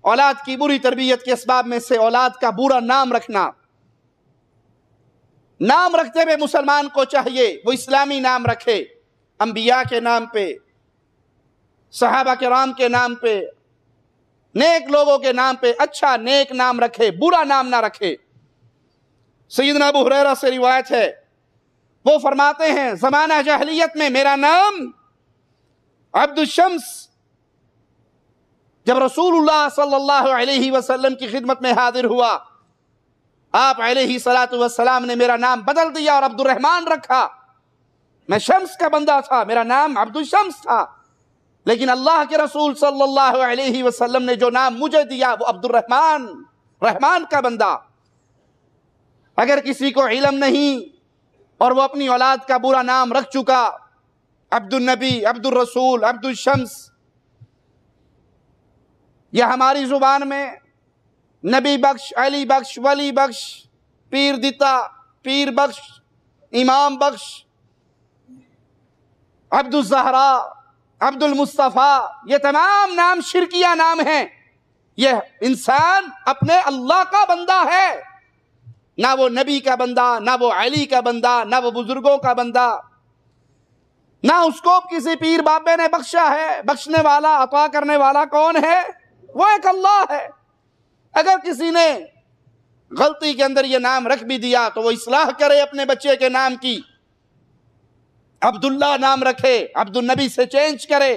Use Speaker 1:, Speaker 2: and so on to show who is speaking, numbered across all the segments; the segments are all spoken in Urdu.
Speaker 1: اولاد کی بری تربیت کے اسباب میں سے اولاد کا برا نام رکھنا۔ نام رکھتے ہوئے مسلمان کو چاہیے وہ اسلامی نام رکھے، انبیاء کے نام پہ، صحابہ کرام کے نام پہ، نیک لوگوں کے نام پہ اچھا نیک نام رکھے، برا نام نہ رکھے۔ سیدنا ابو ہریرہ سے روایت ہے، وہ فرماتے ہیں زمانہ جاہلیت میں میرا نام عبد الشمس، جب رسول اللہ صلی اللہ علیہ وسلم کی خدمت میں حاضر ہوا، آپ علیہ السلام نے میرا نام بدل دیا اور عبد الرحمن رکھا۔ میں شمس کا بندہ تھا، میرا نام عبد الشمس تھا، لیکن اللہ کے رسول صلی اللہ علیہ وسلم نے جو نام مجھے دیا وہ عبد الرحمن، رحمان کا بندہ۔ اگر کسی کو علم نہیں اور وہ اپنی اولاد کا برا نام رکھ چکا، عبد النبی، عبد الرسول، عبد الشمس، یا ہماری زبان میں نبی بخش، علی بخش، ولی بخش، پیر دتا، پیر بخش، امام بخش، عبد الزہرا، عبد المصطفیٰ، یہ تمام نام شرکیہ نام ہیں۔ یہ انسان اپنے اللہ کا بندہ ہے، نہ وہ نبی کا بندہ، نہ وہ علی کا بندہ، نہ وہ بزرگوں کا بندہ، نہ اس کو کسی پیر بابے نے بخشا ہے۔ بخشنے والا، عطا کرنے والا کون ہے؟ وہ ایک اللہ ہے۔ اگر کسی نے غلطی کے اندر یہ نام رکھ بھی دیا تو وہ اصلاح کرے اپنے بچے کے نام کی، عبداللہ نام رکھے، عبد النبی سے چینج کرے،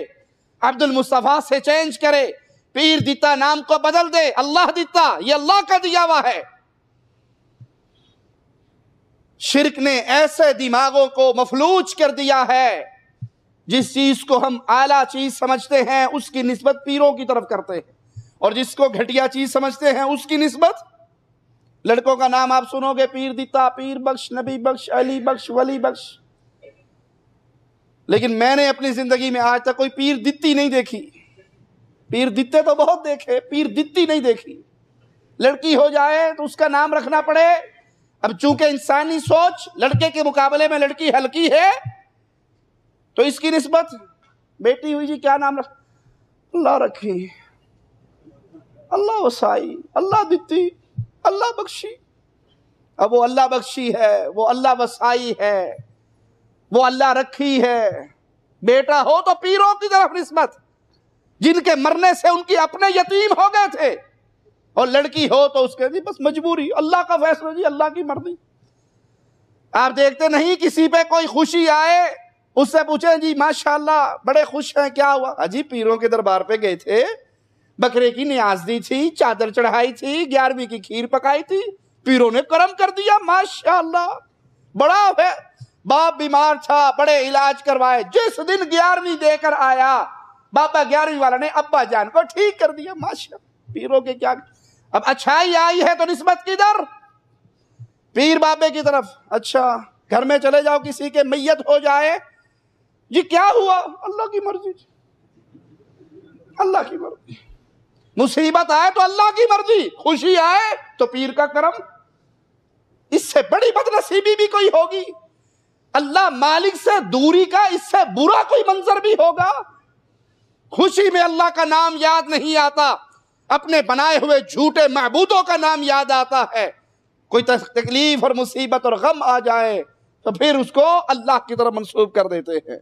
Speaker 1: عبد المصطفیٰ سے چینج کرے، پیر دیتا نام کو بدل دے، اللہ دیتا، یہ اللہ کا دیا ہوا ہے۔ شرک نے ایسے دماغوں کو مفلوج کر دیا ہے، جس چیز کو ہم اعلیٰ چیز سمجھتے ہیں اس کی نسبت پیروں کی طرف کرتے ہیں، اور جس کو گھٹیا چیز سمجھتے ہیں اس کی نسبت، لڑکوں کا نام آپ سنو گے پیر دیتا، پیر بخش، نبی بخش، علی بخش، ولی بخش، لیکن میں نے اپنی زندگی میں آج تک کوئی پیر دتی نہیں دیکھی۔ پیر دتے تو بہت دیکھے، پیر دتی نہیں دیکھی۔ لڑکی ہو جائے تو اس کا نام رکھنا پڑے۔ اب چونکہ انسانی سوچ لڑکے کے مقابلے میں لڑکی ہلکی ہے، تو اس کی نسبت بیٹی ہوئی جی کیا نام رکھ، اللہ رکھی، اللہ وسائی، اللہ دتی، اللہ بخشی۔ اب وہ اللہ بخشی ہے، وہ اللہ وسائی ہے، وہ اللہ رکھی ہے۔ بیٹا ہو تو پیروں کی طرف نسبت، جن کے مرنے سے ان کی اپنے یتیم ہو گئے تھے، اور لڑکی ہو تو اس کے جی بس مجبوری، اللہ کا فیصلہ، جی اللہ کی مرضی۔ آپ دیکھتے نہیں کسی پہ کوئی خوشی آئے اس سے پوچھیں جی ماشاءاللہ بڑے خوش ہیں، کیا ہوا؟ اجی پیروں کے دربار پہ گئے تھے، بکرے کی نیاز دی تھی، چادر چڑھائی تھی، 11ویں کی کھیر پکائی تھی، پیروں نے کرم کر دیا، ماشاءاللہ بڑا ہے۔ باپ بیمار تھا، بڑے علاج کروائے، جس دن 11ویں دے کر آیا بابا 11ویں والا نے ابا جان کو ٹھیک کر دیا، ماشاءاللہ۔ پیروں کے کیا، اب اچھائی آئی ہے تو نسبت کدھر؟ پیر بابے کی طرف۔ اچھا گھر میں چلے جاؤ، کسی کے میت ہو جائے، جی کیا ہوا؟ اللہ کی مرضی، اللہ کی مرضی۔ مصیبت آئے تو اللہ کی مرضی، خوشی آئے تو پیر کا کرم۔ اس سے بڑی بدنصیبی بھی کوئی ہوگی؟ اللہ مالک سے دوری کا اس سے برا کوئی منظر بھی ہوگا؟ خوشی میں اللہ کا نام یاد نہیں آتا، اپنے بنائے ہوئے جھوٹے معبودوں کا نام یاد آتا ہے۔ کوئی تکلیف اور مصیبت اور غم آ جائے تو پھر اس کو اللہ کی طرف منسوب کر دیتے ہیں۔